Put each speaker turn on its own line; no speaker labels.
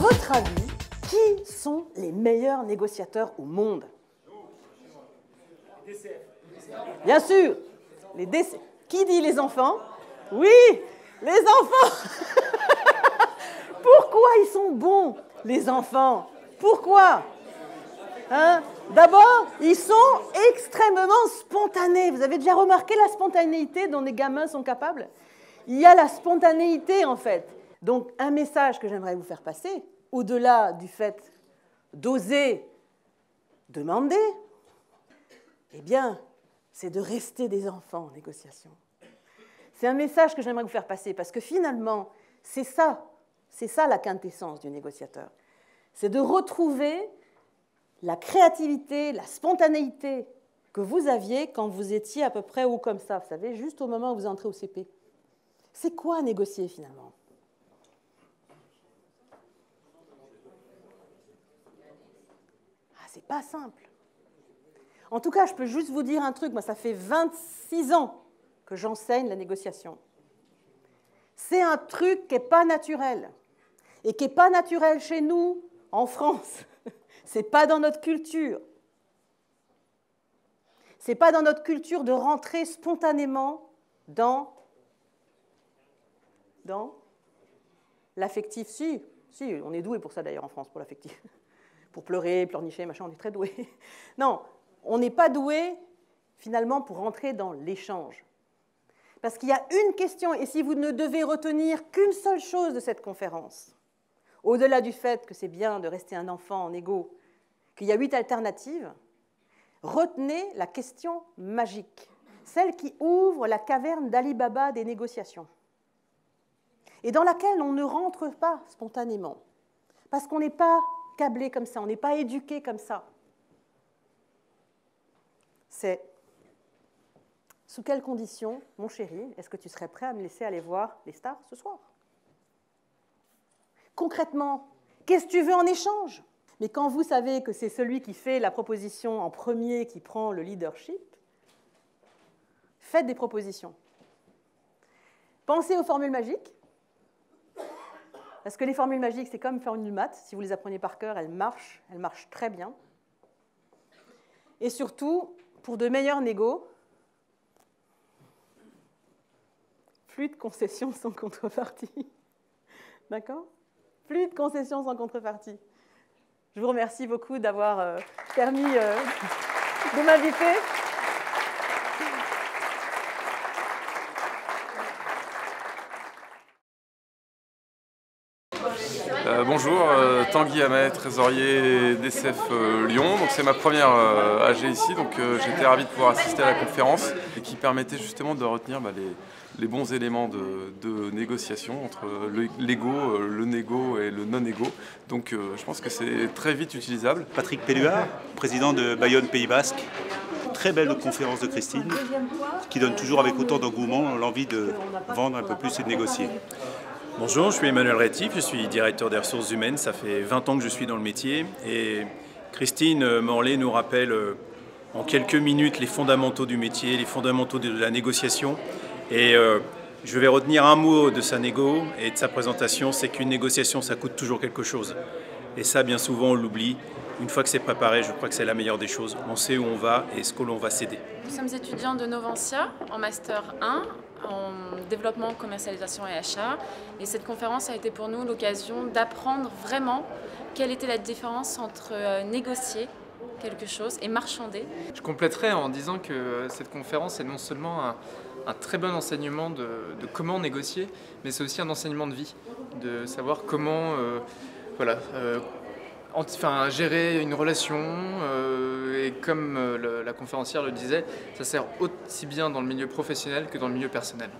votre avis, qui sont les meilleurs négociateurs au monde? Les DCF. Bien sûr, les DCF. Qui dit les enfants? Oui, les enfants. Pourquoi ils sont bons, les enfants? Pourquoi? Hein? D'abord, ils sont extrêmement spontanés. Vous avez déjà remarqué la spontanéité dont les gamins sont capables? Il y a la spontanéité, en fait. Donc, un message que j'aimerais vous faire passer, au-delà du fait d'oser demander, eh bien, c'est de rester des enfants en négociation. C'est un message que j'aimerais vous faire passer, parce que finalement, c'est ça la quintessence du négociateur. C'est de retrouver la créativité, la spontanéité que vous aviez quand vous étiez à peu près haut comme ça, vous savez, juste au moment où vous entrez au CP. C'est quoi négocier finalement? Ah, c'est pas simple. En tout cas, je peux juste vous dire un truc, moi ça fait 26 ans que j'enseigne la négociation. C'est un truc qui n'est pas naturel. Et qui n'est pas naturel chez nous, en France. Ce n'est pas dans notre culture. Ce n'est pas dans notre culture de rentrer spontanément dans l'affectif. Si, on est doué pour ça d'ailleurs en France, pour l'affectif. Pour pleurer, pleurnicher, machin, on est très doué. Non, on n'est pas doué finalement pour rentrer dans l'échange. Parce qu'il y a une question, et si vous ne devez retenir qu'une seule chose de cette conférence, au-delà du fait que c'est bien de rester un enfant en égo, qu'il y a 8 alternatives, retenez la question magique, celle qui ouvre la caverne d'Ali Baba des négociations, et dans laquelle on ne rentre pas spontanément, parce qu'on n'est pas câblé comme ça, on n'est pas éduqué comme ça. C'est: sous quelles conditions, mon chéri, est-ce que tu serais prêt à me laisser aller voir les stars ce soir? Concrètement, qu'est-ce que tu veux en échange? Mais quand vous savez que c'est celui qui fait la proposition en premier qui prend le leadership, faites des propositions. Pensez aux formules magiques, parce que les formules magiques, c'est comme faire une maths. Si vous les apprenez par cœur, elles marchent très bien. Et surtout, pour de meilleurs négos, plus de concessions sans contrepartie. D'accord? Plus de concessions sans contrepartie. Je vous remercie beaucoup d'avoir permis de m'inviter.
Bonjour, Tanguy Hamet, trésorier DCF Lyon. Donc c'est ma première AG ici, donc j'étais ravi de pouvoir assister à la conférence et qui permettait justement de retenir les bons éléments de négociation entre l'ego, le négo et le non-égo. Donc je pense que c'est très vite utilisable.
Patrick Pelluard, président de Bayonne Pays Basque. Très belle conférence de Christine, qui donne toujours avec autant d'engouement l'envie de vendre un peu plus et de négocier.
Bonjour, je suis Emmanuel Rétif, je suis directeur des ressources humaines, ça fait 20 ans que je suis dans le métier et Christine Morlet nous rappelle en quelques minutes les fondamentaux du métier, les fondamentaux de la négociation et je vais retenir un mot de sa négo et de sa présentation, c'est qu'une négociation ça coûte toujours quelque chose et ça bien souvent on l'oublie. Une fois que c'est préparé, je crois que c'est la meilleure des choses. On sait où on va et ce que l'on va céder.
Nous sommes étudiants de Novantia en Master 1 en développement, commercialisation et achat. Et cette conférence a été pour nous l'occasion d'apprendre vraiment quelle était la différence entre négocier quelque chose et marchander.
Je compléterai en disant que cette conférence est non seulement un très bon enseignement de comment négocier, mais c'est aussi un enseignement de vie, de savoir comment gérer une relation, et comme la conférencière le disait, ça sert aussi bien dans le milieu professionnel que dans le milieu personnel.